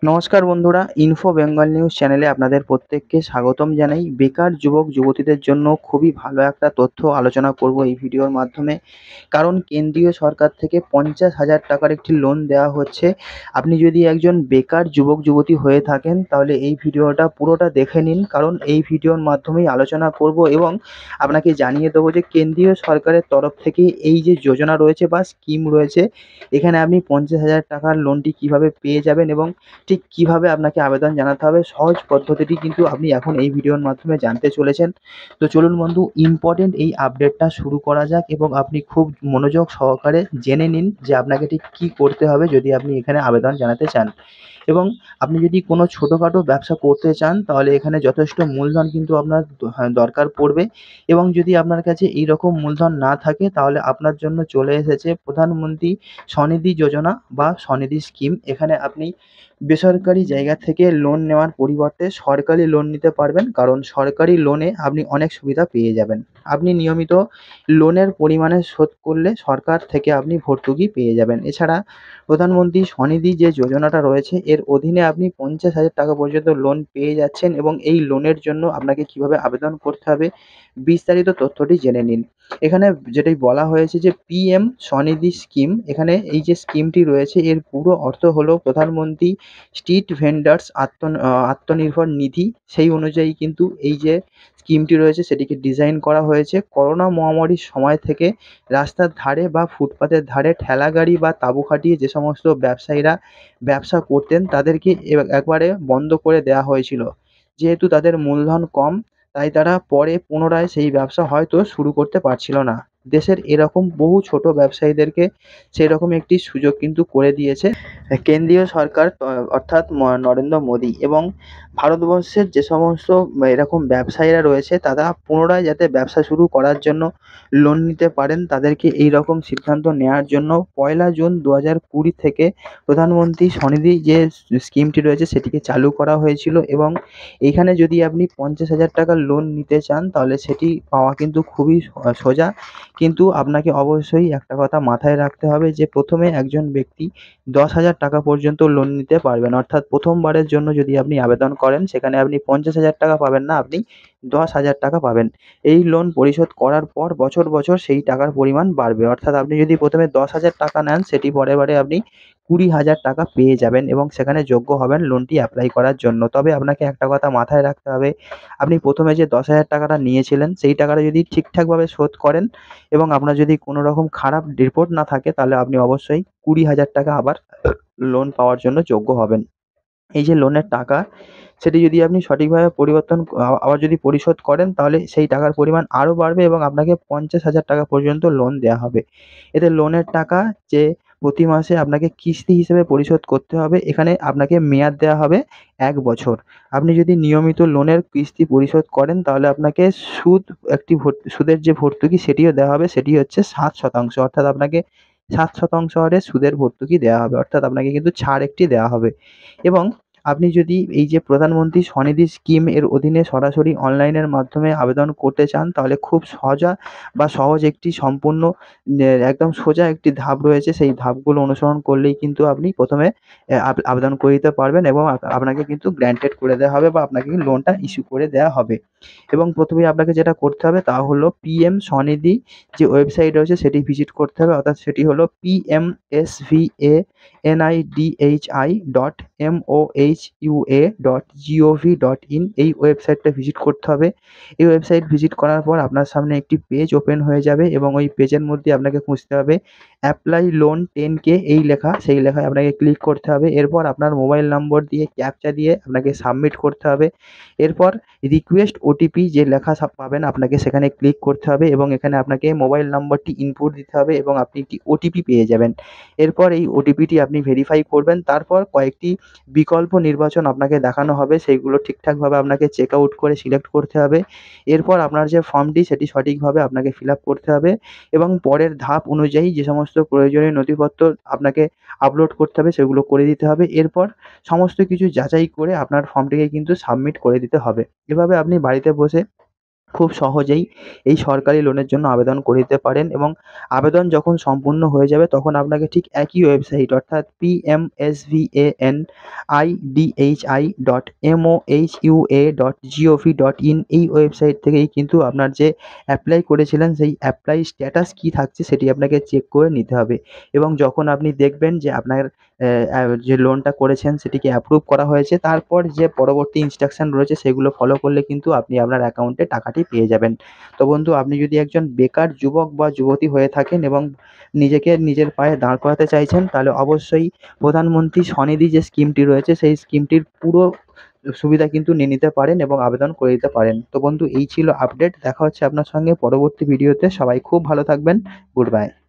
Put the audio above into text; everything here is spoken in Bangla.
নমস্কার বন্ধুরা, ইনফো বেঙ্গল নিউজ চ্যানেলে আপনাদের প্রত্যেককে স্বাগতম জানাই। বেকার যুবক যুবতীদের জন্য খুবই ভালো একটা তথ্য আলোচনা করব এই ভিডিওর মাধ্যমে। কারণ কেন্দ্রীয় সরকার থেকে 50,000 টাকার একটি লোন দেওয়া হচ্ছে। আপনি যদি একজন বেকার যুবক যুবতী হয়ে থাকেন তাহলে এই ভিডিওটা পুরোটা দেখে নিন, কারণ এই ভিডিওর মাধ্যমেই আলোচনা করব এবং আপনাকে জানিয়ে দেবো যে কেন্দ্রীয় সরকারের তরফ থেকে এই যে যোজনা রয়েছে বা স্কিম রয়েছে, এখানে আপনি 50,000 টাকার লোনটি কিভাবে পেয়ে যাবেন এবং ঠিক কিভাবে আপনাকে আবেদন জানাতে হবে, সহজ পদ্ধতিটি কিন্তু আপনি এখন এই ভিডিওর মাধ্যমে জানতে চলেছেন। তো চলুন বন্ধু, ইম্পর্টেন্ট এই আপডেটটা শুরু করা যাক এবং আপনি খুব মনোযোগ সহকারে জেনে নিন যে আপনাকে ঠিক কী করতে হবে যদি আপনি এখানে আবেদন জানাতে চান। এবং আপনি যদি কোনো ছোটোখাটো ব্যবসা করতে চান তাহলে এখানে যথেষ্ট মূলধন কিন্তু আপনার দরকার পড়বে। এবং যদি আপনার কাছে এই রকম মূলধন না থাকে তাহলে আপনার জন্য চলে এসেছে প্রধানমন্ত্রী স্বনিধি যোজনা বা স্বনিধি স্কিম। এখানে আপনি বেসরকারি জায়গা থেকে লোন নেওয়ার পরিবর্তে সরকারি লোন নিতে পারবেন, কারণ সরকারি লোনে আপনি অনেক সুবিধা পেয়ে যাবেন। আপনি নিয়মিত লোনের পরিমাণে শোধ করলে সরকার থেকে আপনি ভর্তুকি পেয়ে যাবেন। এছাড়া প্রধানমন্ত্রী স্বনিধি যে যোজনাটা রয়েছে এর অধীনে আপনি 50,000 টাকা পর্যন্ত লোন পেয়ে যাচ্ছেন এবং এই লোনের জন্য আপনাকে কীভাবে আবেদন করতে হবে বিস্তারিত তথ্যটি জেনে নিন। এখানে যেটাই বলা হয়েছে যে পিএম স্বনিধি স্কিম, এখানে এই যে স্কিমটি রয়েছে এর পুরো অর্থ হলো প্রধানমন্ত্রী স্ট্রিট ভেন্ডার্স আত্মনির্ভর নিধি। সেই অনুযায়ী কিন্তু এই যে স্কিমটি রয়েছে সেটিকে ডিজাইন করা হয়েছে। করোনা মহামারীর সময় থেকে রাস্তার ধারে বা ফুটপাতের ধারে ঠেলা গাড়ি বা তাঁবু খাটিয়ে যে সমস্ত ব্যবসায়ীরা ব্যবসা করতেন তাদেরকে একবারে বন্ধ করে দেওয়া হয়েছিল। যেহেতু তাদের মূলধন কম, তাই তারা পরে পুনরায় সেই ব্যবসা হয়তো শুরু করতে পারছিল না। দেশের এরকম বহু ছোট ব্যবসায়ীদেরকে সেরকম একটি সুযোগ কিন্তু করে দিয়েছে কেন্দ্রীয় সরকার, অর্থাৎ নরেন্দ্র মোদী। এবং ভারতবর্ষের যে সমস্ত এরকম ব্যবসায়ীরা রয়েছে তারা পুনরায় যাতে ব্যবসা শুরু করার জন্য লোন নিতে পারেন, তাদেরকে এই রকম সিদ্ধান্ত নেওয়ার জন্য 1 জুন 2020 থেকে প্রধানমন্ত্রী স্বনিধি যে স্কিমটি রয়েছে সেটিকে চালু করা হয়েছিল। এবং এইখানে যদি আপনি 50,000 টাকার লোন নিতে চান তাহলে সেটি পাওয়া কিন্তু খুবই সোজা। কিন্তু আপনাকে অবশ্যই একটা কথা মাথায় রাখতে হবে যে প্রথমে একজন ব্যক্তি 10,000 টাকা পর্যন্ত লোন নিতে পারবেন। অর্থাৎ প্রথমবারের জন্য যদি আপনি আবেদন করেন সেখানে আপনি 50,000 টাকা পাবেন না, আপনি 10,000 টাকা পাবেন। এই লোন পরিশোধ করার পর বছর বছর সেই টাকার পরিমাণ বাড়বে। অর্থাৎ আপনি যদি প্রথমে 10,000 টাকা নেন সেটি পরে বারে আপনি 20,000 টাকা পেয়ে যাবেন এবং সেখানে যোগ্য হবেন লোনটি অ্যাপ্লাই করার জন্য। তবে আপনাকে একটা কথা মাথায় রাখতে হবে, আপনি প্রথমে যে 10,000 টাকাটা নিয়েছিলেন সেই টাকাটা যদি ঠিকঠাকভাবে শোধ করেন এবং আপনার যদি কোনো রকম খারাপ রিপোর্ট না থাকে তাহলে আপনি অবশ্যই 20,000 টাকা আবার লোন পাওয়ার জন্য যোগ্য হবেন। এই যে লোনের টাকা সেটি যদি আপনি সঠিকভাবে পরিবর্তন আবার যদি পরিশোধ করেন তাহলে সেই টাকার পরিমাণ আরও বাড়বে এবং আপনাকে 50,000 টাকা পর্যন্ত লোন দেওয়া হবে। এতে লোনের টাকা যে প্রতি মাসে আপনাকে কিস্তি হিসেবে পরিশোধ করতে হবে, এখানে আপনাকে মেয়াদ দেওয়া হবে 1 বছর। আপনি যদি নিয়মিত লোনের কিস্তি পরিশোধ করেন তাহলে আপনাকে সুদ একটি সুদের যে ভর্তুকি সেটিও দেওয়া হবে, সেটি হচ্ছে 7%। অর্থাৎ আপনাকে 7% হারে সুদের ভর্তুকি দেওয়া হবে, অর্থাৎ আপনাকে কিন্তু ছাড় একটি দেওয়া হবে। এবং আপনি যদি এই যে প্রধানমন্ত্রী স্বনিধি স্কিম এর অধীনে সরাসরি অনলাইনের মাধ্যমে আবেদন করতে চান তাহলে খুব সহজ একটি সম্পূর্ণ একদম সোজা একটি ধাপ রয়েছে। সেই ধাপগুলো অনুসরণ করলেই কিন্তু আপনি প্রথমে আবেদন করে দিতে পারবেন এবং আপনাকে কিন্তু গ্র্যান্টেড করে দেওয়া হবে বা আপনাকে লোনটা ইস্যু করে দেওয়া হবে। এবং প্রথমেই আপনাকে যেটা করতে হবে তা হলো পিএম স্বনিধি যে ওয়েবসাইট রয়েছে সেটি ভিজিট করতে হবে, অর্থাৎ সেটি হলো pmsvanidhi.mohui.gov.in। এই ওয়েবসাইটটা ভিজিট করতে হবে। এই ওয়েবসাইট ভিজিট করার পর আপনার সামনে একটি পেজ ওপেন হয়ে যাবে এবং ওই পেজের মধ্যে আপনাকে খুঁজতে হবে অ্যাপ্লাই লোন 10K এই লেখা, সেই লেখায় আপনাকে ক্লিক করতে হবে। এরপর আপনার মোবাইল নম্বর দিয়ে ক্যাপচা দিয়ে আপনাকে সাবমিট করতে হবে। এরপর রিকোয়েস্ট ওটিপি যে লেখা পাবেন আপনাকে সেখানে ক্লিক করতে হবে এবং এখানে আপনাকে মোবাইল নম্বরটি ইনপুট দিতে হবে এবং আপনি একটি ওটিপি পেয়ে যাবেন। এরপর এই ওটিপিটি আপনি ভেরিফাই করবেন। তারপর কয়েকটি বিকল্প নির্বাচন আপনাকে দেখানো হবে, সেইগুলো ঠিকঠাকভাবে আপনাকে চেক আউট করে সিলেক্ট করতে হবে। এরপর আপনার যে ফর্মটি সেটি সঠিকভাবে আপনাকে ফিল আপ করতে হবে এবং পরের ধাপ অনুযায়ী যে সমস্ত প্রয়োজনীয় নথিপত্র আপনাকে আপলোড করতে হবে সেগুলো করে দিতে হবে। এরপর সমস্ত কিছু যাচাই করে আপনার ফর্মটিকে কিন্তু সাবমিট করে দিতে হবে। এভাবে আপনি বাড়িতে বসে খুব সহজেই এই সরকারি লোনের জন্য আবেদন করে দিতে পারেন এবং আবেদন যখন সম্পূর্ণ হয়ে যাবে তখন আপনাকে ঠিক একই ওয়েবসাইট অর্থাৎ pmsvaNIDHI.MOHUA.gov.in এই ওয়েবসাইট থেকেই কিন্তু আপনার যে অ্যাপ্লাই করেছিলেন সেই অ্যাপ্লাই স্ট্যাটাস কী থাকছে সেটি আপনাকে চেক করে নিতে হবে এবং যখন আপনি দেখবেন যে আপনার যে লোনটা করেছেন সেটিকে অ্যাপ্রুভ করা হয়েছে তারপর যে পরবর্তী ইনস্ট্রাকশন রয়েছে সেগুলো ফলো করলে কিন্তু আপনি আপনার অ্যাকাউন্টে টাকাটি পেয়ে যাবেন। তো বন্ধু, আপনি যদি একজন বেকার যুবক বা যুবতী হয়ে থাকেন এবং নিজেকে নিজের পায়ে দাঁড় করাতে চাইছেন তাহলে অবশ্যই প্রধানমন্ত্রী স্বনিধি যে স্কিমটি রয়েছে সেই স্কিমটির পুরো সুবিধা কিন্তু নিয়ে নিতে পারেন এবং আবেদন করে দিতে পারেন। তো বন্ধু, এই ছিল আপডেট। দেখা হচ্ছে আপনার সঙ্গে পরবর্তী ভিডিওতে। সবাই খুব ভালো থাকবেন। Good bye.